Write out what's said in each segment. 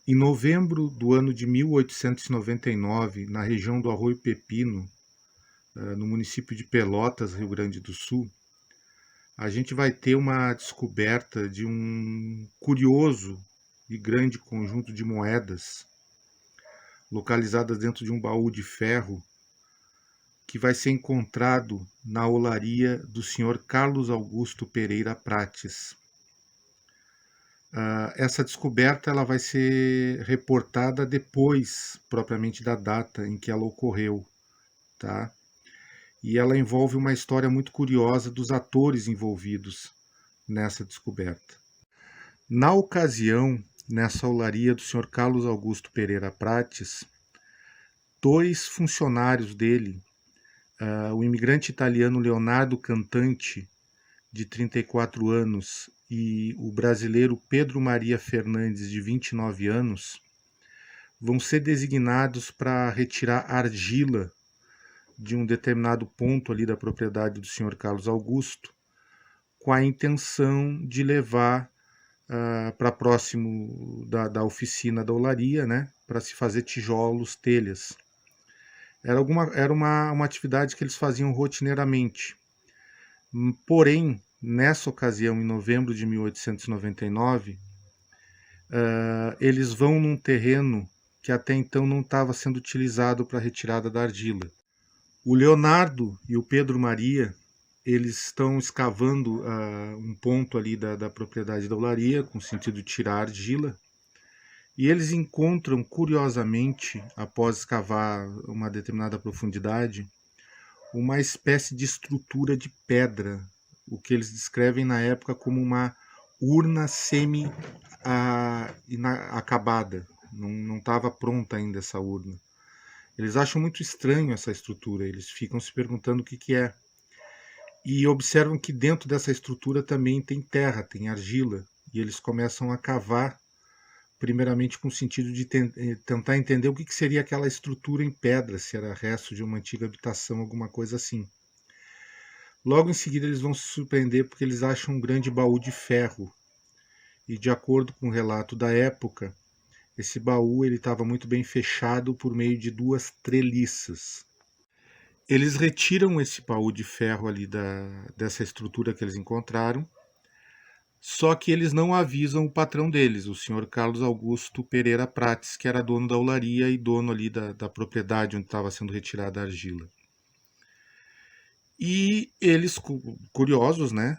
Em novembro do ano de 1899, na região do Arroio Pepino, no município de Pelotas, Rio Grande do Sul, a gente vai ter uma descoberta de um curioso e grande conjunto de moedas localizadas dentro de um baú de ferro que vai ser encontrado na olaria do senhor Carlos Augusto Pereira Prates. Essa descoberta ela vai ser reportada depois, propriamente, da data em que ela ocorreu, tá? E ela envolve uma história muito curiosa dos atores envolvidos nessa descoberta. Na ocasião, nessa olaria do senhor Carlos Augusto Pereira Prates, dois funcionários dele, o imigrante italiano Leonardo Cantante, de 34 anos, e o brasileiro Pedro Maria Fernandes, de 29 anos, vão ser designados para retirar argila de um determinado ponto ali da propriedade do senhor Carlos Augusto, com a intenção de levar para próximo da oficina da olaria, né, para se fazer tijolos, telhas. Era uma atividade que eles faziam rotineiramente. Porém, nessa ocasião, em novembro de 1899, eles vão num terreno que até então não estava sendo utilizado para a retirada da argila. O Leonardo e o Pedro Maria, eles estão escavando um ponto ali da propriedade da olaria, com o sentido de tirar a argila, e eles encontram, curiosamente, após escavar uma determinada profundidade, uma espécie de estrutura de pedra, o que eles descrevem na época como uma urna semi-acabada. Não estava pronta ainda essa urna. Eles acham muito estranho essa estrutura, eles ficam se perguntando o que é. E observam que dentro dessa estrutura também tem terra, tem argila, e eles começam a cavar, primeiramente com o sentido de tentar entender o que seria aquela estrutura em pedra, se era resto de uma antiga habitação, alguma coisa assim. Logo em seguida eles vão se surpreender porque eles acham um grande baú de ferro, e de acordo com o relato da época, esse baú estava muito bem fechado por meio de duas treliças. Eles retiram esse baú de ferro ali dessa estrutura que eles encontraram, só que eles não avisam o patrão deles, o senhor Carlos Augusto Pereira Prates, que era dono da olaria e dono ali da propriedade onde estava sendo retirada a argila. E eles, curiosos, né,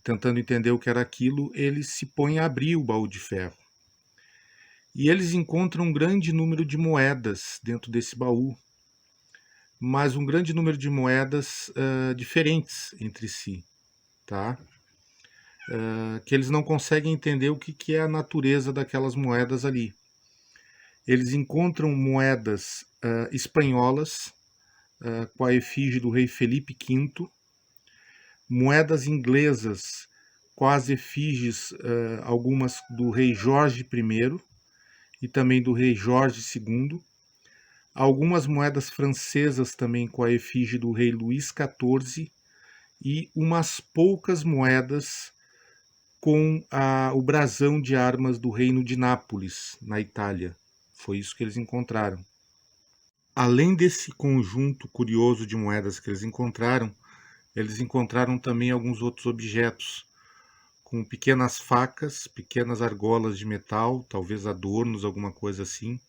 tentando entender o que era aquilo, eles se põem a abrir o baú de ferro. E eles encontram um grande número de moedas dentro desse baú, mas um grande número de moedas diferentes entre si, tá? Que eles não conseguem entender o que é a natureza daquelas moedas ali. Eles encontram moedas espanholas com a efígie do rei Felipe V, moedas inglesas com as efígies, algumas do rei Jorge I e também do rei Jorge II, algumas moedas francesas também com a efígie do rei Luís XIV e umas poucas moedas com o brasão de armas do reino de Nápoles, na Itália. Foi isso que eles encontraram. Além desse conjunto curioso de moedas que eles encontraram também alguns outros objetos, com pequenas facas, pequenas argolas de metal, talvez adornos, alguma coisa assim,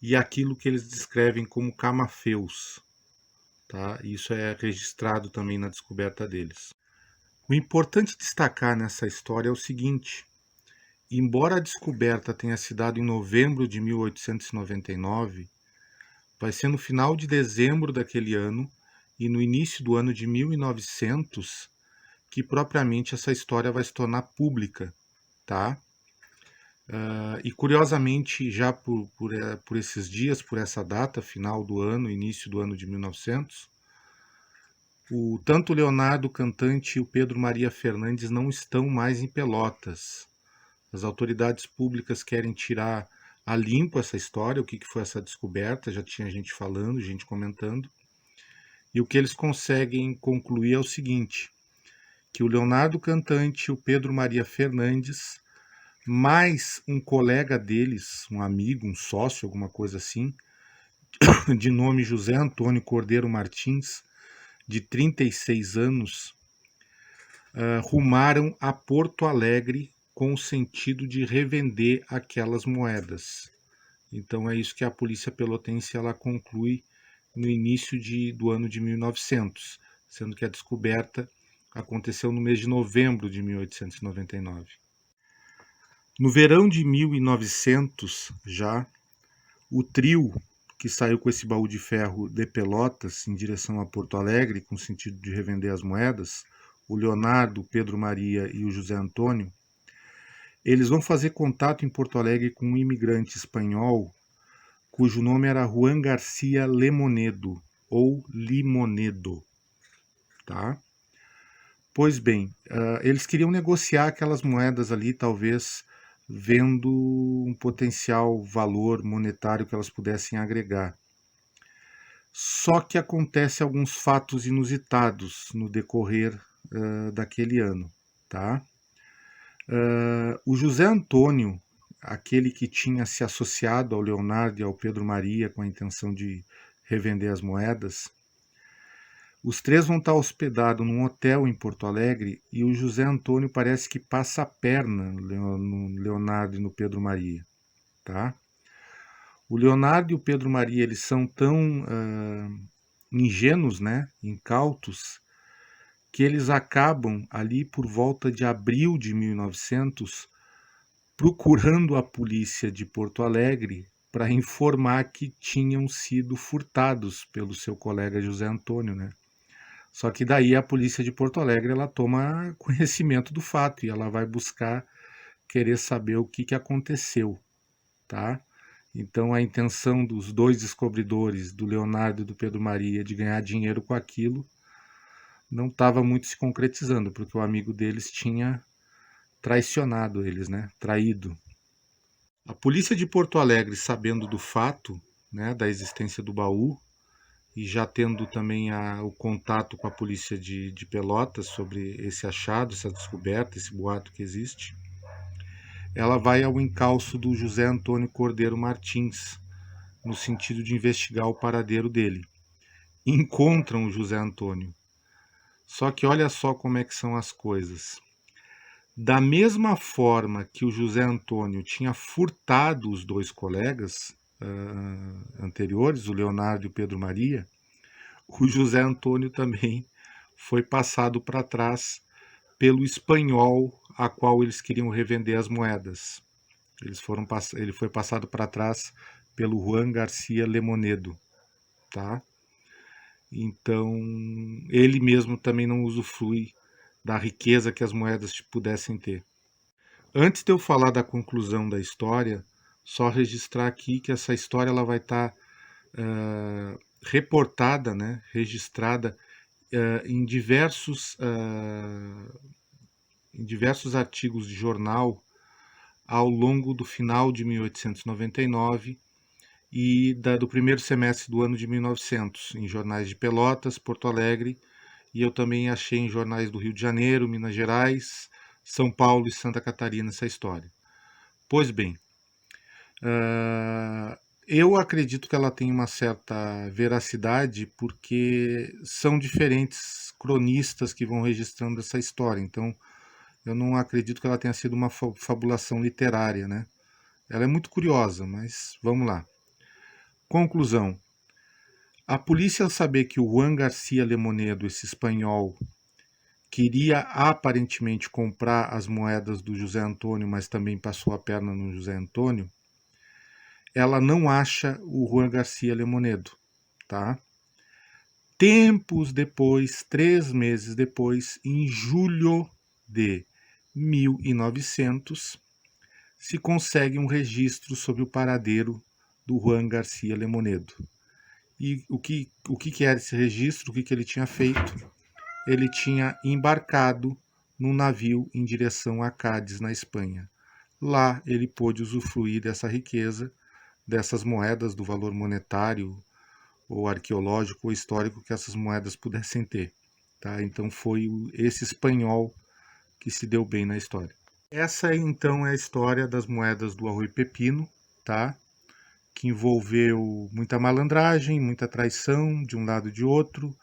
e aquilo que eles descrevem como camafeus. Tá? Isso é registrado também na descoberta deles. O importante destacar nessa história é o seguinte: embora a descoberta tenha se dado em novembro de 1899, vai ser no final de dezembro daquele ano e no início do ano de 1900 que propriamente essa história vai se tornar pública, tá? E curiosamente, já por esses dias, por essa data, final do ano, início do ano de 1900, tanto o Leonardo Cantante e o Pedro Maria Fernandes não estão mais em Pelotas. As autoridades públicas querem tirar a limpo essa história, o que foi essa descoberta, já tinha gente falando, gente comentando. E o que eles conseguem concluir é o seguinte: que o Leonardo Cantante e o Pedro Maria Fernandes mais um colega deles, um amigo, um sócio, alguma coisa assim, de nome José Antônio Cordeiro Martins, de 36 anos, rumaram a Porto Alegre com o sentido de revender aquelas moedas. Então é isso que a polícia pelotense ela conclui no início do ano de 1900, sendo que a descoberta aconteceu no mês de novembro de 1899. No verão de 1900, já, o trio que saiu com esse baú de ferro de Pelotas em direção a Porto Alegre, com o sentido de revender as moedas, o Leonardo, o Pedro Maria e o José Antônio, eles vão fazer contato em Porto Alegre com um imigrante espanhol cujo nome era Juan Garcia Lemonedo, ou Limonedo, tá? Pois bem, eles queriam negociar aquelas moedas ali, talvez vendo um potencial valor monetário que elas pudessem agregar. Só que acontece alguns fatos inusitados no decorrer daquele ano, tá? O José Antônio, aquele que tinha se associado ao Leonardo e ao Pedro Maria com a intenção de revender as moedas, os três vão estar hospedados num hotel em Porto Alegre e o José Antônio parece que passa a perna no Leonardo e no Pedro Maria, tá? O Leonardo e o Pedro Maria, eles são tão ingênuos, né, incautos, que eles acabam ali por volta de abril de 1900 procurando a polícia de Porto Alegre para informar que tinham sido furtados pelo seu colega José Antônio, né? Só que daí a polícia de Porto Alegre ela toma conhecimento do fato e ela vai buscar querer saber o que aconteceu, tá? Então a intenção dos dois descobridores, do Leonardo e do Pedro Maria, de ganhar dinheiro com aquilo, não estava muito se concretizando, porque o amigo deles tinha traicionado eles, né? Traído. A polícia de Porto Alegre, sabendo do fato, né, da existência do baú, e já tendo também o contato com a polícia de Pelotas sobre esse achado, essa descoberta, esse boato que existe, ela vai ao encalço do José Antônio Cordeiro Martins, no sentido de investigar o paradeiro dele. Encontram o José Antônio. Só que olha só como é que são as coisas. Da mesma forma que o José Antônio tinha furtado os dois colegas anteriores, o Leonardo e o Pedro Maria, o José Antônio também foi passado para trás pelo espanhol a qual eles queriam revender as moedas. Ele foi passado para trás pelo Juan Garcia Lemonedo, tá? Então, ele mesmo também não usufrui da riqueza que as moedas pudessem ter. Antes de eu falar da conclusão da história, só registrar aqui que essa história ela vai estar reportada, né, registrada em diversos artigos de jornal ao longo do final de 1899 e do primeiro semestre do ano de 1900, em jornais de Pelotas, Porto Alegre, e eu também achei em jornais do Rio de Janeiro, Minas Gerais, São Paulo e Santa Catarina essa história. Pois bem, eu acredito que ela tem uma certa veracidade porque são diferentes cronistas que vão registrando essa história. Então, eu não acredito que ela tenha sido uma fabulação literária, né? Ela é muito curiosa, mas vamos lá. Conclusão. A polícia, ao saber que o Juan Garcia Lemonedo, esse espanhol, queria aparentemente comprar as moedas do José Antônio, mas também passou a perna no José Antônio, ela não acha o Juan Garcia Lemonedo, tá? Tempos depois, 3 meses depois, em julho de 1900, se consegue um registro sobre o paradeiro do Juan Garcia Lemonedo. E o que era esse registro? O que ele tinha feito? Ele tinha embarcado num navio em direção a Cádiz, na Espanha. Lá ele pôde usufruir dessa riqueza, dessas moedas, do valor monetário ou arqueológico ou histórico que essas moedas pudessem ter. Tá? Então foi esse espanhol que se deu bem na história. Essa então é a história das moedas do Arroio Pepino, tá? Que envolveu muita malandragem, muita traição de um lado e de outro.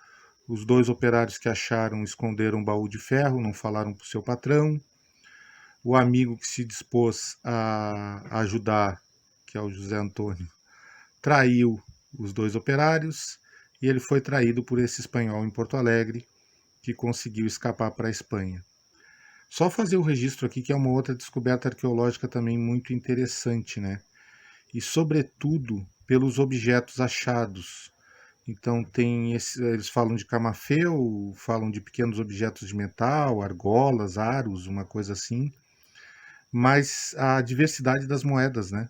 Os dois operários que acharam esconderam um baú de ferro, não falaram para o seu patrão. O amigo que se dispôs a ajudar, que é o José Antônio, traiu os dois operários e ele foi traído por esse espanhol em Porto Alegre, que conseguiu escapar para a Espanha. Só fazer o registro aqui que é uma outra descoberta arqueológica também muito interessante, né? E sobretudo pelos objetos achados. Então eles falam de camafeu, falam de pequenos objetos de metal, argolas, aros, uma coisa assim, mas a diversidade das moedas, né?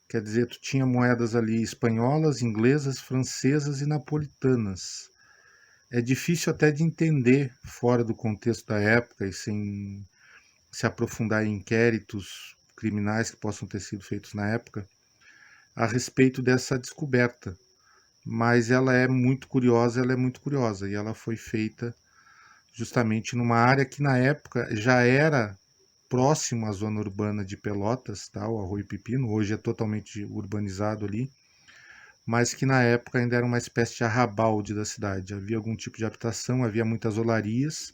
Quer dizer, tu tinha moedas ali espanholas, inglesas, francesas e napolitanas. É difícil até de entender fora do contexto da época e sem se aprofundar em inquéritos criminais que possam ter sido feitos na época a respeito dessa descoberta. Mas ela é muito curiosa, ela é muito curiosa e ela foi feita justamente numa área que na época já era próximo à zona urbana de Pelotas, tá? O Arroio Pepino, hoje é totalmente urbanizado ali, mas que na época ainda era uma espécie de arrabalde da cidade. Havia algum tipo de habitação, havia muitas olarias,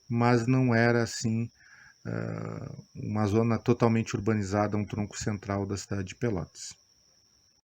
mas não era assim uma zona totalmente urbanizada, um tronco central da cidade de Pelotas.